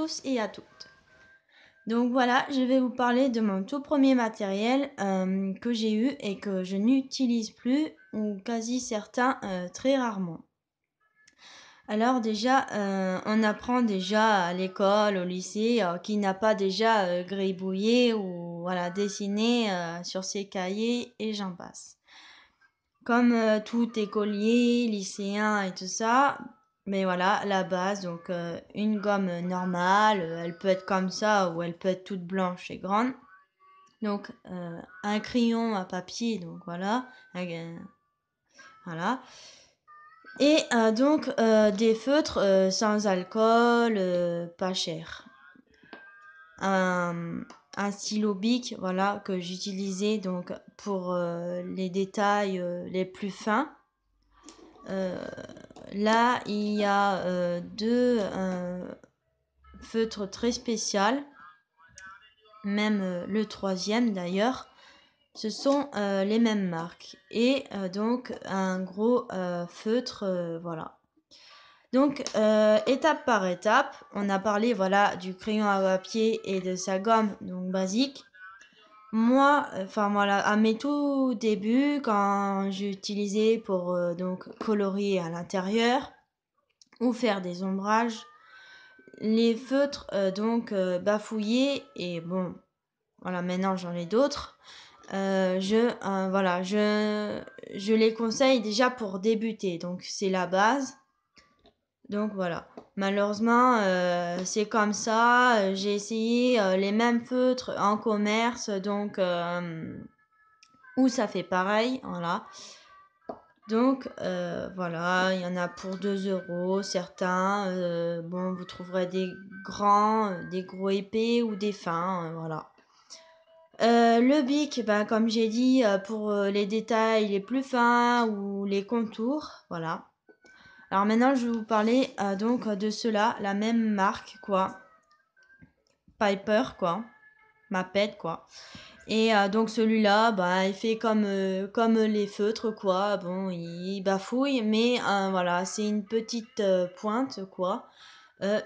tous et à toutes. Donc voilà, je vais vous parler de mon tout premier matériel que j'ai eu et que je n'utilise plus, ou quasi certains très rarement. Alors déjà, on apprend déjà à l'école, au lycée, qui n'a pas déjà gribouillé ou voilà, dessiné sur ses cahiers et j'en passe. Comme tout écolier, lycéen et tout ça, mais voilà, la base, donc une gomme normale, elle peut être comme ça ou elle peut être toute blanche et grande. Donc un crayon à papier, donc voilà, voilà. Et donc des feutres sans alcool, pas cher. Un stylo Bic, voilà, que j'utilisais donc pour les détails les plus fins. Là, il y a deux feutres très spéciaux, même le troisième d'ailleurs. Ce sont les mêmes marques et donc un gros feutre, voilà. Donc étape par étape, on a parlé voilà du crayon à papier et de sa gomme donc basique. Moi, enfin voilà, à mes tout débuts, quand j'utilisais pour donc colorier à l'intérieur ou faire des ombrages, les feutres donc bafouillés et bon, voilà, maintenant j'en ai d'autres. Je les conseille déjà pour débuter, donc c'est la base. Donc voilà. Malheureusement, c'est comme ça. J'ai essayé les mêmes feutres en commerce, donc où ça fait pareil, voilà. Donc voilà, il y en a pour 2 € certains. Bon, vous trouverez des grands, des gros épais ou des fins, voilà. Le bic, ben, comme j'ai dit, pour les détails les plus fins ou les contours, voilà. Alors maintenant, je vais vous parler donc de ceux-là, la même marque, quoi. Piper, quoi. Maped, quoi. Et donc celui-là, bah, il fait comme les feutres, quoi. Bon, il bafouille, mais voilà, c'est une petite pointe, quoi.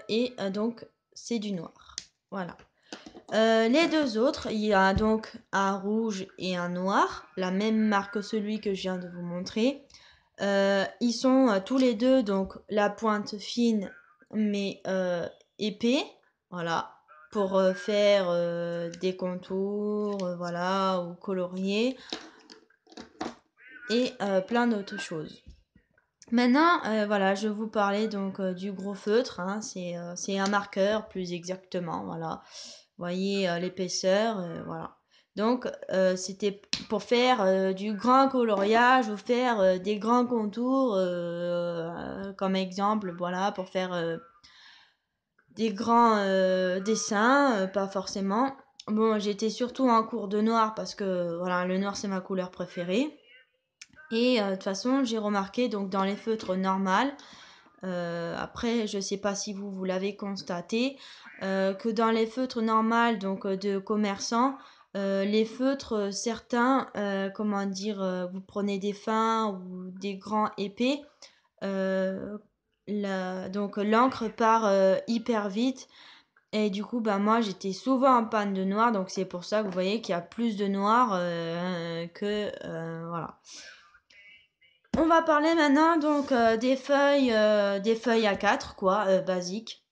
Et donc, c'est du noir. Voilà. Les deux autres, il y a donc un rouge et un noir, la même marque que celui que je viens de vous montrer. Ils sont tous les deux donc la pointe fine mais épais, voilà, pour faire des contours, voilà, ou colorier et plein d'autres choses. Maintenant, voilà, je vais vous parler donc du gros feutre, hein, c'est un marqueur plus exactement, voilà. Vous voyez l'épaisseur, voilà. Donc c'était pour faire du grand coloriage ou faire des grands contours, comme exemple, voilà, pour faire des grands dessins, pas forcément. Bon, j'étais surtout en cours de noir parce que voilà, le noir c'est ma couleur préférée. Et de toute façon, j'ai remarqué donc dans les feutres normales, après je sais pas si vous l'avez constaté, que dans les feutres normales donc de commerçants, les feutres certains, comment dire, vous prenez des fins ou des grands épais, donc l'encre part hyper vite et du coup bah moi j'étais souvent en panne de noir, donc c'est pour ça que vous voyez qu'il y a plus de noir que voilà. On va parler maintenant donc des feuilles A4 quoi, basiques,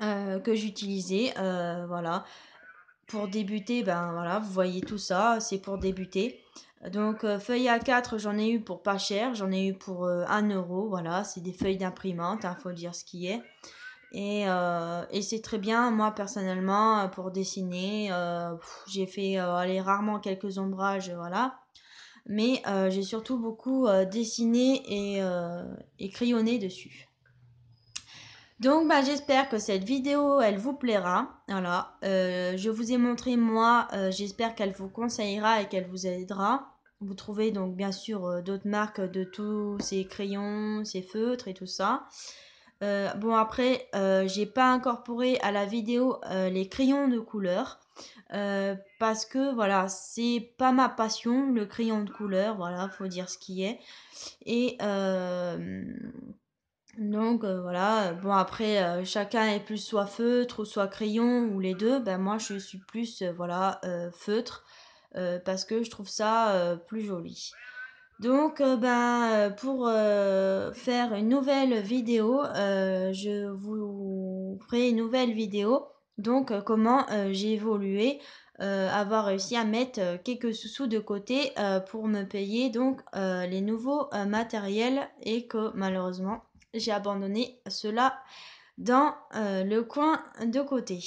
que j'utilisais, voilà. Pour débuter, ben voilà, vous voyez tout ça, c'est pour débuter. Donc feuilles A4, j'en ai eu pour pas cher, j'en ai eu pour 1 €, voilà, c'est des feuilles d'imprimante, faut dire ce qui est. Et c'est très bien, moi personnellement, pour dessiner, j'ai fait allez, rarement quelques ombrages, voilà. Mais j'ai surtout beaucoup dessiné et crayonné dessus. Donc bah, j'espère que cette vidéo elle vous plaira. Voilà, je vous ai montré moi, j'espère qu'elle vous conseillera et qu'elle vous aidera. Vous trouvez donc bien sûr d'autres marques de tous ces crayons, ces feutres et tout ça. Bon après, j'ai pas incorporé à la vidéo les crayons de couleur. Parce que voilà, c'est pas ma passion, le crayon de couleur, voilà, faut dire ce qui est. Et Donc voilà, bon après chacun est plus soit feutre ou soit crayon ou les 2. Ben moi je suis plus voilà, feutre, parce que je trouve ça, plus joli. Donc pour, faire une nouvelle vidéo, je vous ferai une nouvelle vidéo. Donc comment, j'ai évolué, avoir réussi à mettre, quelques sous-sous de côté, pour me payer donc, les nouveaux, matériels et que malheureusement j'ai abandonné cela dans, le coin de côté.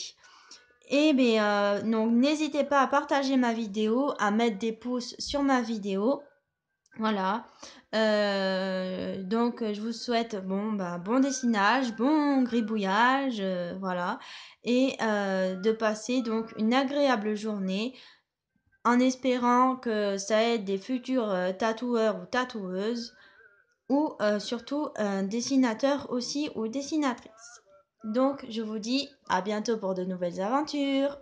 Et beh, donc n'hésitez pas à partager ma vidéo, à mettre des pouces sur ma vidéo. Voilà. Donc je vous souhaite bon dessinage, bon gribouillage, voilà et de passer donc une agréable journée en espérant que ça aide des futurs, tatoueurs ou tatoueuses ou surtout, dessinateurs aussi ou dessinatrices. Donc je vous dis à bientôt pour de nouvelles aventures.